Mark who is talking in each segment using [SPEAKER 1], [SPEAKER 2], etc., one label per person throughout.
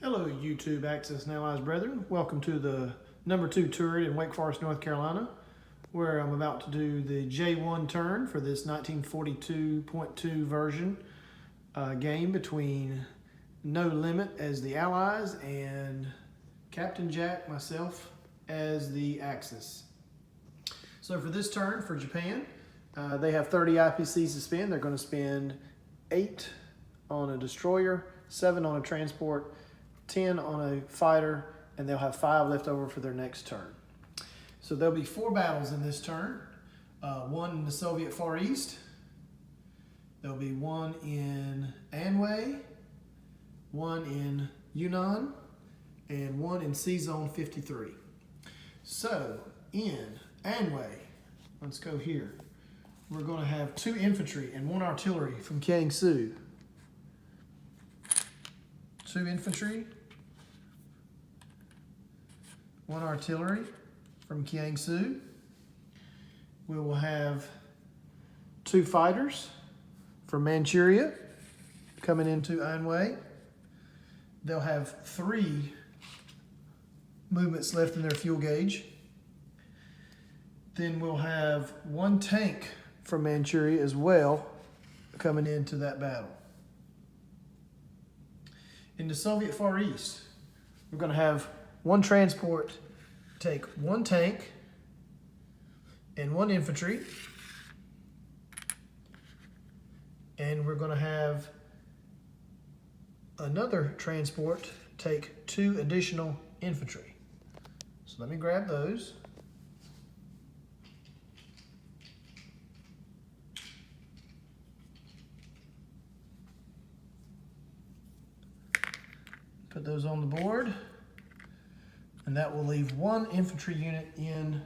[SPEAKER 1] Hello, YouTube Axis and Allies brethren. Welcome to the number 2 turret in Wake Forest, North Carolina, where I'm about to do the J1 turn for this 1942.2 version game between No Limit as the Allies and Captain Jack, myself, as the Axis. So for this turn for Japan, they have 30 IPCs to spend. They're going to spend 8 on a destroyer, 7 on a transport, 10 on a fighter, and they'll have 5 left over for their next turn. So there'll be 4 battles in this turn. One in the Soviet Far East. There'll be one in Anhui, one in Yunnan, and one in C-Zone 53. So in Anhui, let's go here. We're going to have 2 infantry and 1 artillery from Kiangsu. 2 infantry, 1 artillery from Kiangsu. We will have 2 fighters from Manchuria coming into Anhui. They'll have 3 movements left in their fuel gauge. Then we'll have 1 tank from Manchuria as well coming into that battle. In the Soviet Far East, we're going to have 1 transport take 1 tank and 1 infantry. And we're going to have another transport take 2 additional infantry. So let me grab those. Put those on the board, and that will leave 1 infantry unit in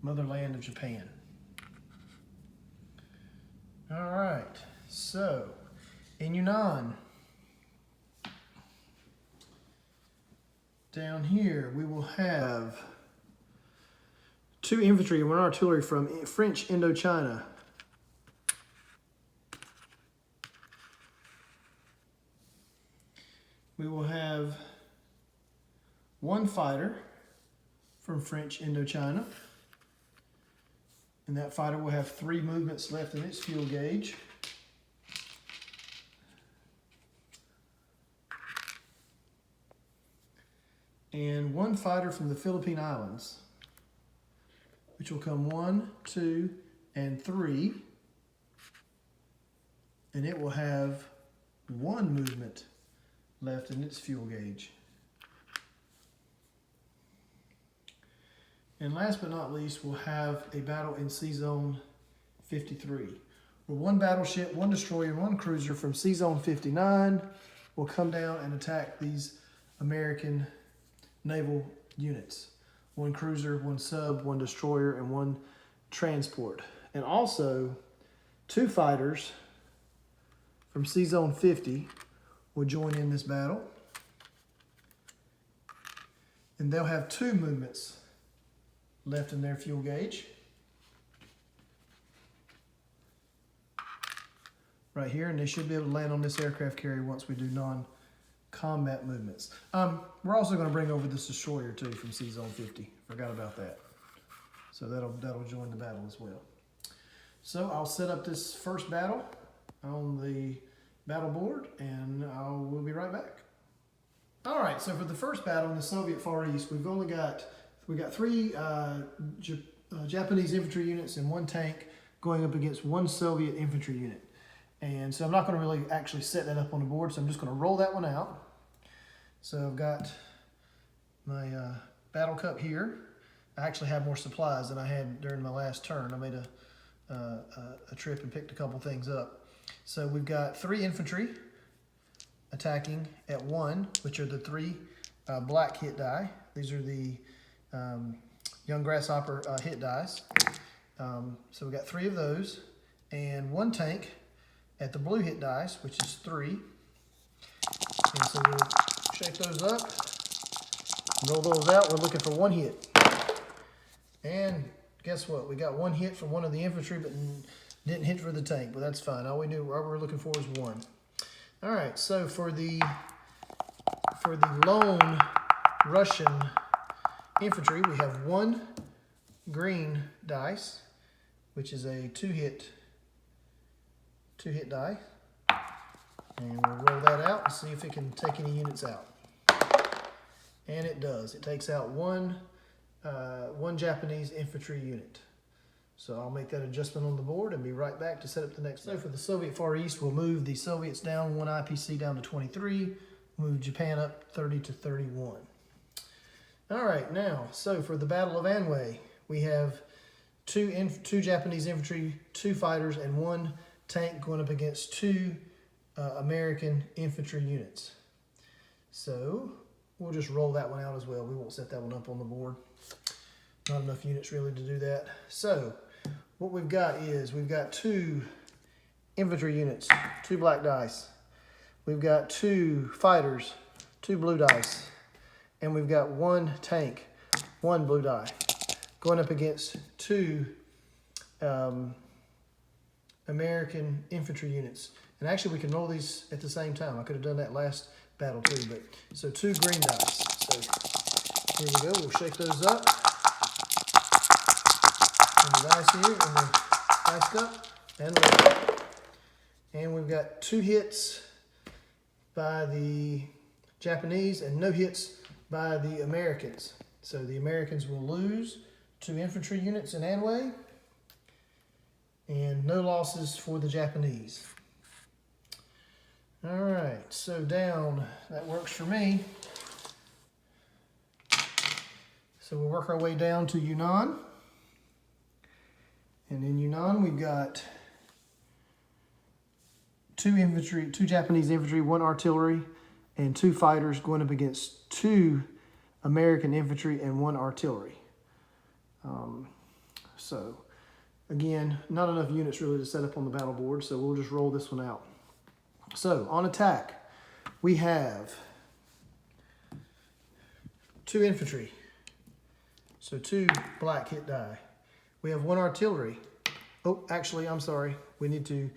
[SPEAKER 1] motherland of Japan. All right, so in Yunnan, down here we will have 2 infantry and 1 artillery from French Indochina. We will have 1 fighter from French Indochina, and that fighter will have 3 movements left in its fuel gauge. And 1 fighter from the Philippine Islands, which will come 1, 2, and 3, and it will have 1 movement left in its fuel gauge. And last but not least, we'll have a battle in C-Zone 53, where 1 battleship, 1 destroyer, 1 cruiser from C-Zone 59 will come down and attack these American naval units. 1 cruiser, 1 sub, 1 destroyer, and 1 transport. And also 2 fighters from C-Zone 50 will join in this battle, and they'll have 2 movements left in their fuel gauge. Right here, and they should be able to land on this aircraft carrier once we do non-combat movements. We're also going to bring over this destroyer too from C-Zone 50. Forgot about that. So that'll join the battle as well. So I'll set up this first battle on the battle board, and we'll be right back. All right, so for the first battle in the Soviet Far East, we got 3 Japanese infantry units and 1 tank going up against 1 Soviet infantry unit. And so I'm not going to really actually set that up on the board, so I'm just going to roll that one out. So I've got my battle cup here. I actually have more supplies than I had during my last turn. I made a trip and picked a couple things up. So we've got 3 infantry attacking at 1, which are the 3 black hit die. These are the young grasshopper hit dice. So we've got 3 of those, and 1 tank at the blue hit dice, which is 3. And so we'll shake those up, roll those out. We're looking for 1 hit. And guess what? We got 1 hit from one of the infantry, but didn't hit for the tank, but that's fine. All we're looking for is 1. All right, so for the lone Russian infantry, we have one green dice, which is a two-hit die. And we'll roll that out and see if it can take any units out. And it does. It takes out one Japanese infantry unit. So I'll make that adjustment on the board and be right back to set up the next. So for the Soviet Far East, we'll move the Soviets down one IPC down to 23, move Japan up 30 to 31. All right, now, so for the Battle of Anhui, we have two Japanese infantry, 2 fighters, and 1 tank going up against 2 American infantry units. So we'll just roll that one out as well. We won't set that one up on the board. Not enough units really to do that. So what we've got is we've got 2 infantry units, 2 black dice. We've got 2 fighters, 2 blue dice. And we've got 1 tank, 1 blue die, going up against 2 American infantry units. And actually we can roll these at the same time. I could have done that last battle too, but so 2 green dice. So here we go, we'll shake those up. And the dice here in the dice cup and roll. And we've got 2 hits by the Japanese and no hits by the Americans. So the Americans will lose 2 infantry units in Anhui and no losses for the Japanese. All right, so down, that works for me. So we'll work our way down to Yunnan. And in Yunnan, we've got 2 Japanese infantry, 1 artillery, and 2 fighters going up against 2 American infantry and 1 artillery. So again, not enough units really to set up on the battle board, so we'll just roll this one out. So on attack, we have 2 infantry, so 2 black hit die. We have 1 artillery. Oh, actually, I'm sorry. We get to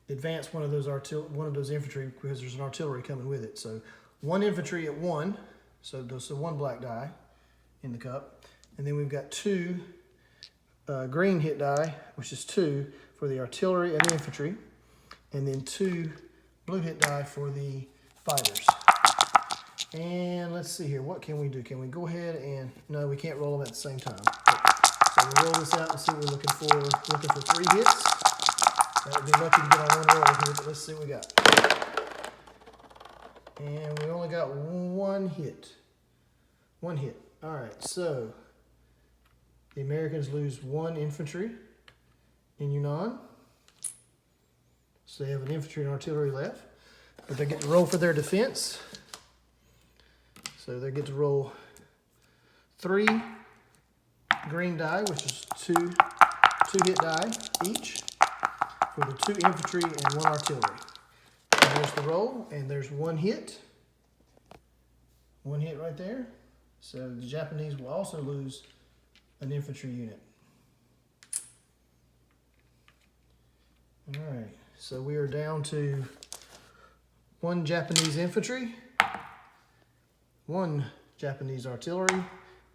[SPEAKER 1] advance one of those infantry because there's an artillery coming with it. So 1 infantry at 1, so 1 black die in the cup, and then we've got 2 green hit die, which is 2 for the artillery and the infantry, and then 2 blue hit die for the fighters. And let's see here, what can we do? Can we go ahead and, no, we can't roll them at the same time. So we'll roll this out and see what we're looking for. Looking for 3 hits. That would be lucky to get on 1 roll here, but let's see what we got. And we only got 1 hit. 1 hit. All right, so the Americans lose 1 infantry in Yunnan. So they have an infantry and artillery left, but they get to roll for their defense. So they get to roll 3 green die, which is 2 hit die each for the 2 infantry and 1 artillery. And there's the roll, and there's 1 hit. 1 hit right there. So the Japanese will also lose an infantry unit. All right, so we are down to 1 Japanese infantry, 1 Japanese artillery,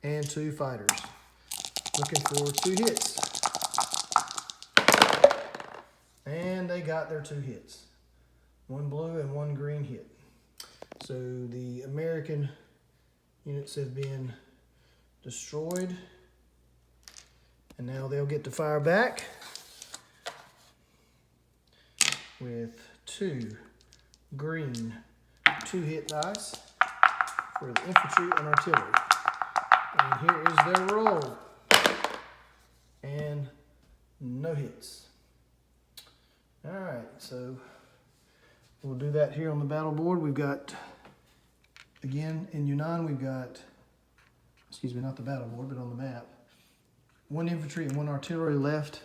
[SPEAKER 1] and 2 fighters. Looking for 2 hits. And they got their 2 hits. 1 blue and 1 green hit. So the American units have been destroyed. And now they'll get to fire back with 2 green 2-hit dice for the infantry and artillery. And here is their roll. And no hits. All right, so we'll do that here on the battle board. We've got, again, in Yunnan, we've got, excuse me, not the battle board, but on the map, 1 infantry and 1 artillery left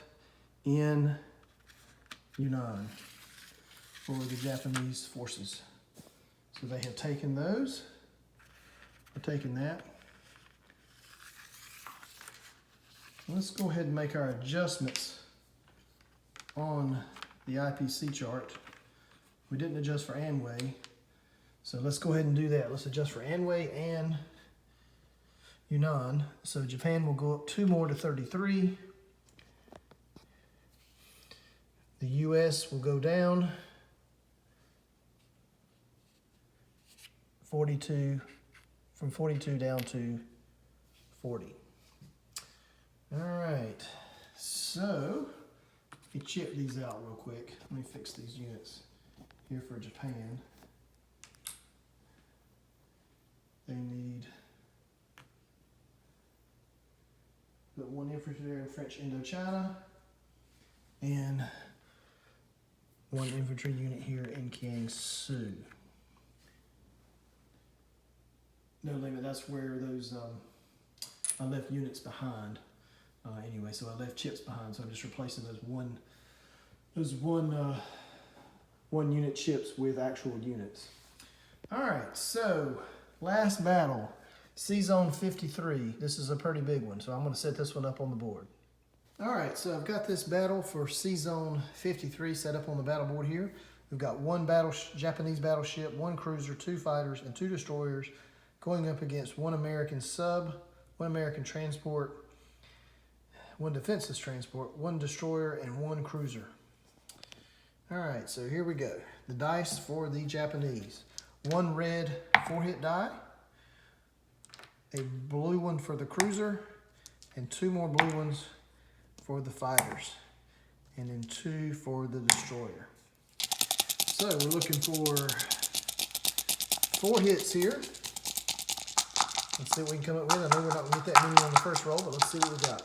[SPEAKER 1] in Yunnan for the Japanese forces. So they have taken those, or taken that. Let's go ahead and make our adjustments on the IPC chart. We didn't adjust for Anway, so let's go ahead and do that. Let's adjust for Anway and Yunnan. So Japan will go up 2 more to 33. The US will go down 42, from 42 down to 40. All right, so if you chip these out real quick, let me fix these units here for Japan. They need the 1 infantry in French Indochina and 1 infantry unit here in Kiangsu. No limit, that's where those, I left units behind. Anyway, so I left chips behind, so I'm just replacing those one unit chips with actual units. All right, so last battle, C-Zone 53. This is a pretty big one, so I'm gonna set this one up on the board. All right, so I've got this battle for C-Zone 53 set up on the battle board here. We've got 1 Japanese battleship, 1 cruiser, 2 fighters, and 2 destroyers going up against 1 American sub, 1 American transport, 1 defenseless transport, 1 destroyer, and 1 cruiser. All right, so here we go. The dice for the Japanese. 1 red 4-hit die, a blue one for the cruiser, and 2 more blue ones for the fighters, and then 2 for the destroyer. So we're looking for 4 hits here. Let's see what we can come up with. I know we're not gonna get that many on the first roll, but let's see what we got.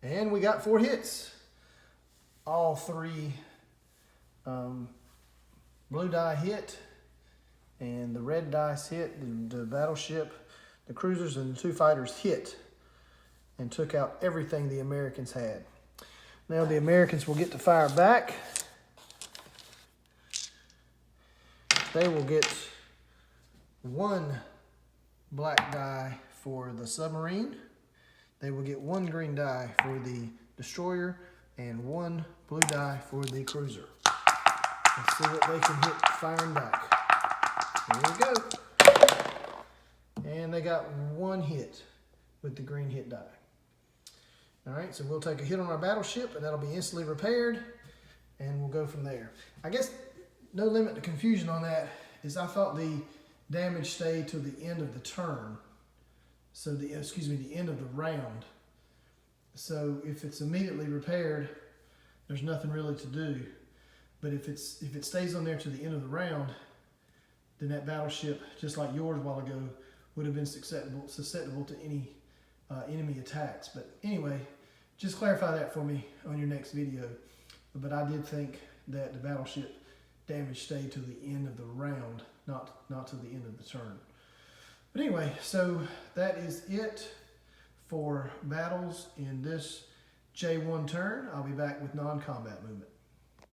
[SPEAKER 1] And we got 4 hits. All 3 blue die hit, and the red dice hit, the battleship, the cruisers, and the 2 fighters hit and took out everything the Americans had. Now the Americans will get to fire back. They will get 1 black die for the submarine. They will get 1 green die for the destroyer and 1 blue die for the cruiser. Let's see what they can hit firing back. Here we go. And they got 1 hit with the green hit die. All right, so we'll take a hit on our battleship, and that'll be instantly repaired, and we'll go from there. I guess no limit to confusion on that is I thought the damage stayed to the end of the turn. So the end of the round. So if it's immediately repaired, there's nothing really to do. But if it stays on there to the end of the round, then that battleship, just like yours a while ago, would have been susceptible to any enemy attacks. But anyway, just clarify that for me on your next video. But I did think that the battleship damage stayed to the end of the round, not to the end of the turn. But anyway, so that is it for battles in this J1 turn. I'll be back with non-combat movement.